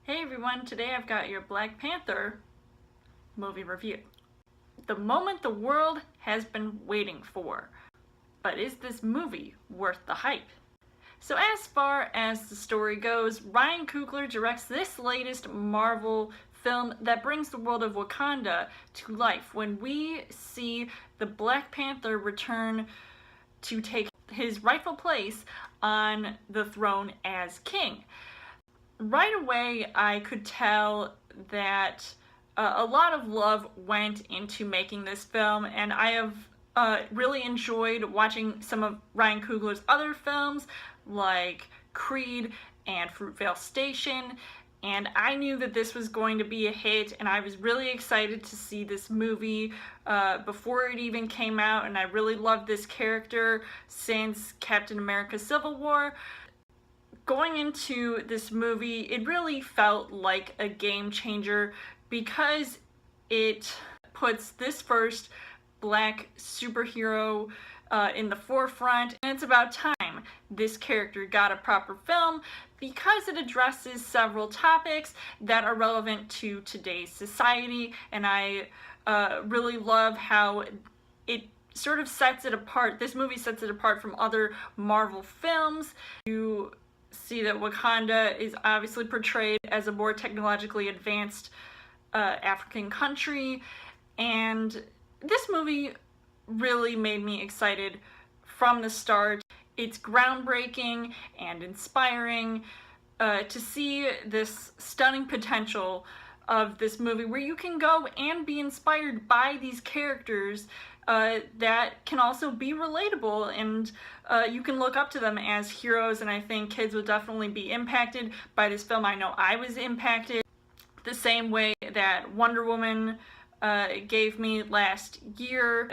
Hey everyone, today I've got your Black Panther movie review. The moment the world has been waiting for. But is this movie worth the hype? So as far as the story goes, Ryan Coogler directs this latest Marvel film that brings the world of Wakanda to life when we see the Black Panther return to take his rightful place on the throne as king. Right away, I could tell that a lot of love went into making this film, and I have really enjoyed watching some of Ryan Coogler's other films, like Creed and Fruitvale Station, and I knew that this was going to be a hit, and I was really excited to see this movie before it even came out, and I really loved this character since Captain America Civil War. Going into this movie, it really felt like a game changer because it puts this first Black superhero in the forefront, and it's about time this character got a proper film because it addresses several topics that are relevant to today's society, and I really love how it sort of sets it apart. This movie sets it apart from other Marvel films. You see that Wakanda is obviously portrayed as a more technologically advanced African country, and this movie really made me excited from the start. It's groundbreaking and inspiring to see this stunning potential of this movie where you can go and be inspired by these characters that can also be relatable, and you can look up to them as heroes, and I think kids will definitely be impacted by this film. I know I was impacted the same way that Wonder Woman gave me last year,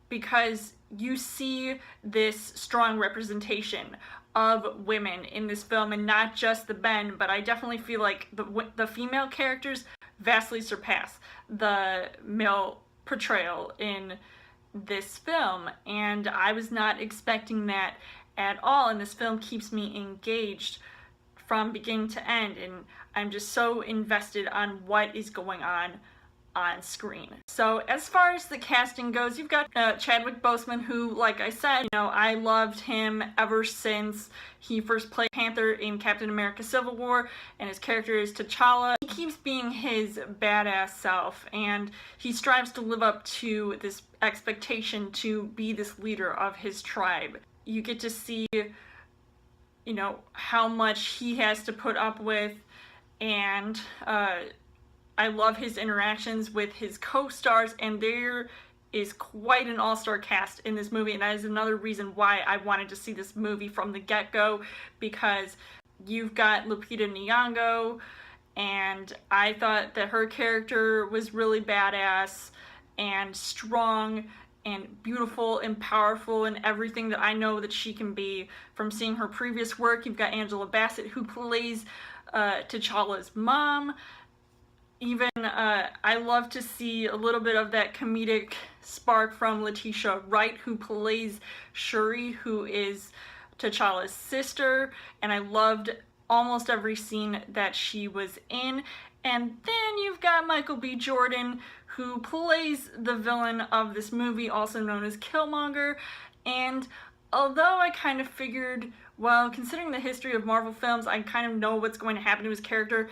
because you see this strong representation of women in this film, and not just the men, but I definitely feel like the female characters vastly surpass the male portrayal in this film, and I was not expecting that at all, and this film keeps me engaged from beginning to end, and I'm just so invested on what is going on screen. So as far as the casting goes, you've got Chadwick Boseman, who, like I said, I loved him ever since he first played Panther in Captain America Civil War, and his character is T'Challa. He keeps being his badass self, and he strives to live up to this expectation to be this leader of his tribe. You get to see, how much he has to put up with, and I love his interactions with his co-stars, and there is quite an all-star cast in this movie, and that is another reason why I wanted to see this movie from the get-go, because you've got Lupita Nyong'o, and I thought that her character was really badass and strong and beautiful and powerful and everything that I know that she can be from seeing her previous work. You've got Angela Bassett, who plays T'Challa's mom. Even, I love to see a little bit of that comedic spark from Letitia Wright, who plays Shuri, who is T'Challa's sister, and I loved almost every scene that she was in. And then you've got Michael B. Jordan, who plays the villain of this movie, also known as Killmonger, and although I kind of figured, well, considering the history of Marvel films, I kind of know what's going to happen to his character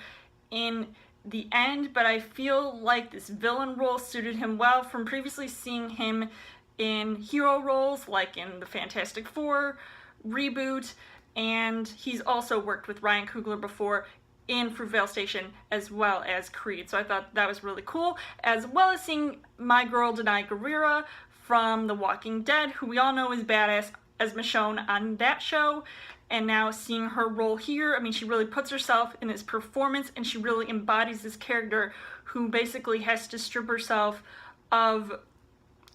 in the end, but I feel like this villain role suited him well from previously seeing him in hero roles like in the Fantastic Four reboot, and he's also worked with Ryan Coogler before in Fruitvale Station as well as Creed, so I thought that was really cool, as well as seeing my girl Denai Guerrera from The Walking Dead, who we all know is badass as Michonne on that show. And now seeing her role here, I mean, she really puts herself in this performance, and she really embodies this character who basically has to strip herself of,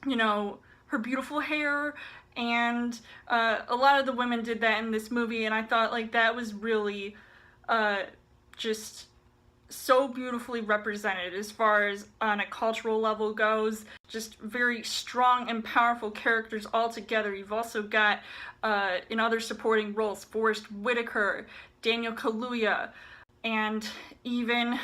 her beautiful hair, and a lot of the women did that in this movie, and I thought, like, that was really just so beautifully represented as far as on a cultural level goes. Just very strong and powerful characters all together. You've also got in other supporting roles Forrest Whitaker, Daniel Kaluuya, and even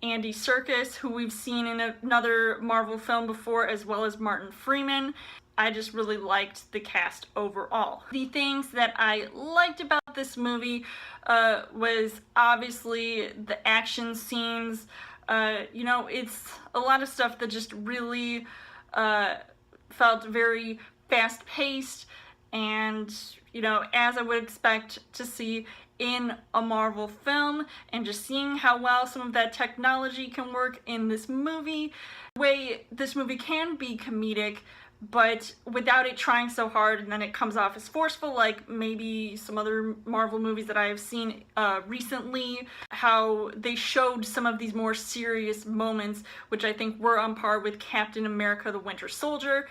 Andy Serkis, who we've seen in another Marvel film before, as well as Martin Freeman. I just really liked the cast overall. The things that I liked about this movie was obviously the action scenes. You know, it's a lot of stuff that just really felt very fast-paced and, you know, as I would expect to see in a Marvel film, and just seeing how well some of that technology can work in this movie. The way this movie can be comedic, but without it trying so hard and then it comes off as forceful, like maybe some other Marvel movies that I have seen recently, how they showed some of these more serious moments, which I think were on par with Captain America: The Winter Soldier,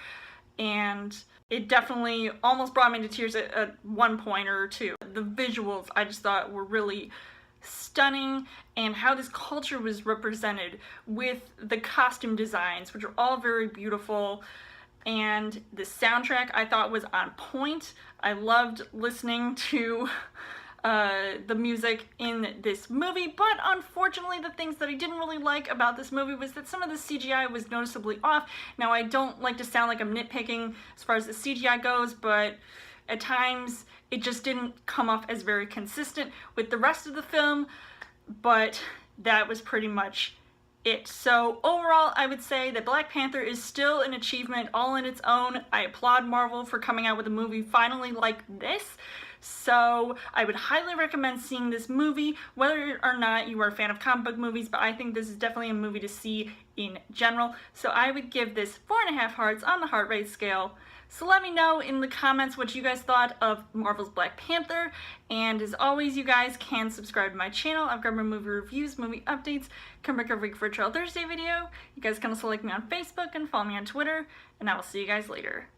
and it definitely almost brought me to tears at one point or two. The visuals I just thought were really stunning, and how this culture was represented with the costume designs, which are all very beautiful, and the soundtrack I thought was on point. I loved listening to the music in this movie, but unfortunately the things that I didn't really like about this movie was that some of the CGI was noticeably off. Now, I don't like to sound like I'm nitpicking as far as the CGI goes, but at times it just didn't come off as very consistent with the rest of the film, but that was pretty much it. So overall, I would say that Black Panther is still an achievement all in its own. I applaud Marvel for coming out with a movie finally like this. So I would highly recommend seeing this movie, whether or not you are a fan of comic book movies, but I think this is definitely a movie to see in general. So I would give this 4.5 hearts on the heart rate scale. So let me know in the comments what you guys thought of Marvel's Black Panther, and as always, you guys can subscribe to my channel. I've got my movie reviews, movie updates, come back every week for a Trail Thursday video. You guys can also like me on Facebook and follow me on Twitter, and I will see you guys later.